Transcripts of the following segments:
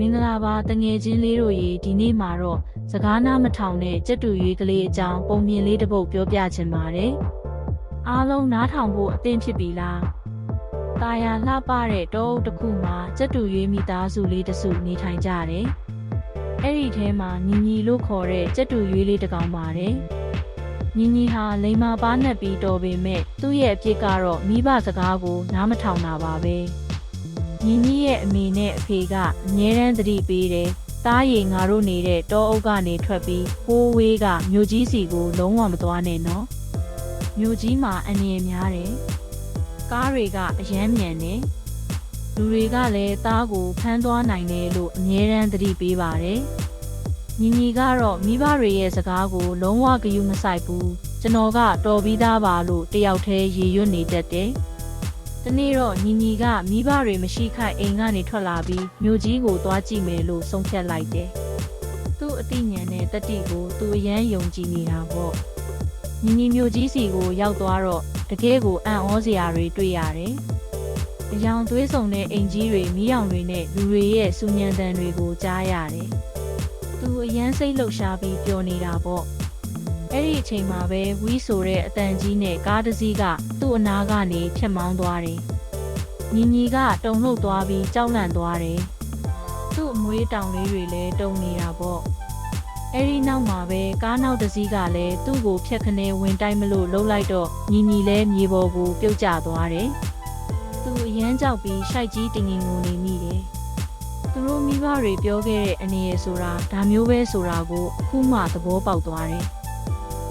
မင်္ဂလာပါတငယ်ချင်းလေးတို့ရေဒီနေ့မှာတော့စကားနားမထောင်တဲ့ကြက်တူရွေးကလေးအကြောင်းပုံပြင်လေးတစ်ပုဒ်ပြောပြချင်ပါတယ်။အားလုံးနားထောင်ဖို့အသင့်ဖြစ်ပြီလား။တာယာလှပတဲ့တောအုပ်တစ်ခုမှာကြက်တူရွေးမိသားစုလေးတစ်စုနေထိုင်ကြတယ်။အဲ့ဒီထဲမှာညီညီလို့ခေါ်တဲ့ကြက်တူရွေးလေးတစ်ကောင်ပါတယ်။ညီညီဟာလိမ္မာပါနဲ့ပြီးတော်ပေမဲ့သူ့ရဲ့အဖြစ်ကတော့မိဘစကားကိုနားမထောင်တာပါပဲ။ညီညီရဲ့အမေနဲ့အဖေကအမြဲတမ်းသတိပေးတယ်။တားရီငါတို့နေတဲ့တောအုပ်ကနေထွက်ပြီးဟိုးဝေးကမြို့ကြီးစီကိုလုံးဝမသွားနဲ့နော်။မြို့ကြီးမှာအနေများတယ်။ကားတွေကအယမ်းမြန်တယ်။လူတွေကလည်းတားကိုဖမ်းသွားနိုင်တယ်လို့အမြဲတမ်းသတိပေးပါတယ်။ညီညီကတော့မိဘတွေရဲ့စကားကိုလုံးဝဂရုမစိုက်ဘူး။ကျွန်တော်ကတော်ပြီးသားပါလို့တယောက်တည်းရေရွတ်နေတတ်တယ်။တနေ့တော့ညီညီကမိဘတွေမရှိခိုက်အိမ်ကနေထွက်လာပြီးမြို့ကြီးကိုသွားကြည့်မယ်လို့ဆုံးဖြတ်လိုက်တယ်။သူ့အသိဉာဏ်နဲ့တတိကိုသူအရန်ယုံကြည်နေတာပေါ့။ညီညီမြို့ကြီးစီကိုရောက်သွားတော့တကယ်ကိုအံ့ဩစရာတွေတွေ့ရတယ်။အယောင်သွေးဆုံတဲ့အိမ်ကြီးတွေမီးရောင်တွေနဲ့လူတွေရဲ့စူညံတန်တွေကိုကြားရတယ်။သူအရန်စိတ်လှုပ်ရှားပြီးပျော်နေတာပေါ့။အဲ့ဒီအချိန်မှာပဲဝီးဆိုတဲ့အတန်ကြီးနဲ့ကားတစ်စီးကသူ့အနားကနေဖြတ်မောင်းသွားတယ်။ညီညီကတုန်လှုပ်သွားပြီးကြောက်လန့်သွားတယ်။သူ့အမွေးတောင်လေးတွေလည်းတုန်နေတာပေါ့။အဲ့ဒီနောက်မှာပဲကားနောက်တစ်စီးကလည်းသူ့ကိုဖြတ်ခနဲဝင်တိုက်မလို့လှုပ်လိုက်တော့ညီညီလည်းမြေပေါ်ကိုပြုတ်ကျသွားတယ်။သူအရန်ကြောက်ပြီးရှိုက်ကြီးတင်ငင်ကိုနေမိတယ်။သူတို့မိဘတွေပြောခဲ့တဲ့အနေရဆိုတာဒါမျိုးပဲဆိုတာကိုအခုမှသဘောပေါက်သွားတယ်။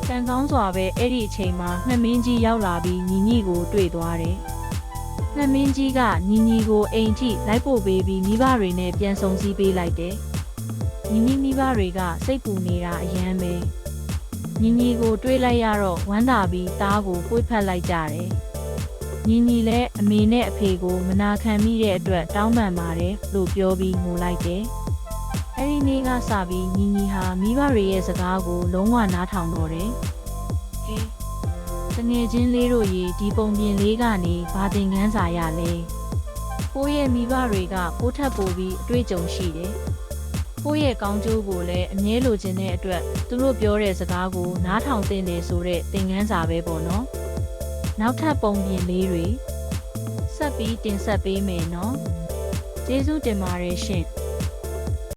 ကံကောင်းစွာပဲအဲ့ဒီအချိန်မှာနှမင်းကြီးရောက်လာပြီးညီညီကိုတွေ့သွားတယ်။နှမင်းကြီးကညီညီကိုအိမ်ထိလိုက်ပို့ပေးပြီးမိဘတွေနဲ့ပြန်ဆုံစည်းပေးလိုက်တယ်။ညီညီမိဘတွေကစိတ်ပူနေတာအရန်ပဲ။ညီညီကိုတွေ့လိုက်ရတော့ဝမ်းသာပြီးသားကိုပွေ့ဖက်လိုက်ကြတယ်။ညီညီလည်းအမေနဲ့အဖေကိုမနာခံမိတဲ့အတွက်တောင်းပန်ပါတယ်လို့ပြောပြီးငိုလိုက်တယ်။အဲ့ဒီနေ့ကစပြီးညီညီဟာမိဘတွေရဲ့စကားကိုလုံးဝနားထောင်တော့တယ်။ဟေးတငယ်ချင်းလေးတို့ရေဒီပုံပြင်လေးကနေဘာသင်ခန်းစာရလဲ။ကိုယ့်ရဲ့မိဘတွေကကိုယ့်ထက်ပိုပြီးအတွေ့အကြုံရှိတယ်။ကိုယ့်ရဲ့ကောင်းကျိုးကိုလည်းအမြဲလိုချင်တဲ့အတွက်သူတို့ပြောတဲ့စကားကိုနားထောင်သင့်တယ်ဆိုတဲ့သင်ခန်းစာပဲပေါ့နော်။နောက်ထပ်ပုံပြင်လေးတွေဆက်ပြီးတင်ဆက်ပေးမယ်နော်။ကျေးဇူးတင်ပါတယ်ရှင်။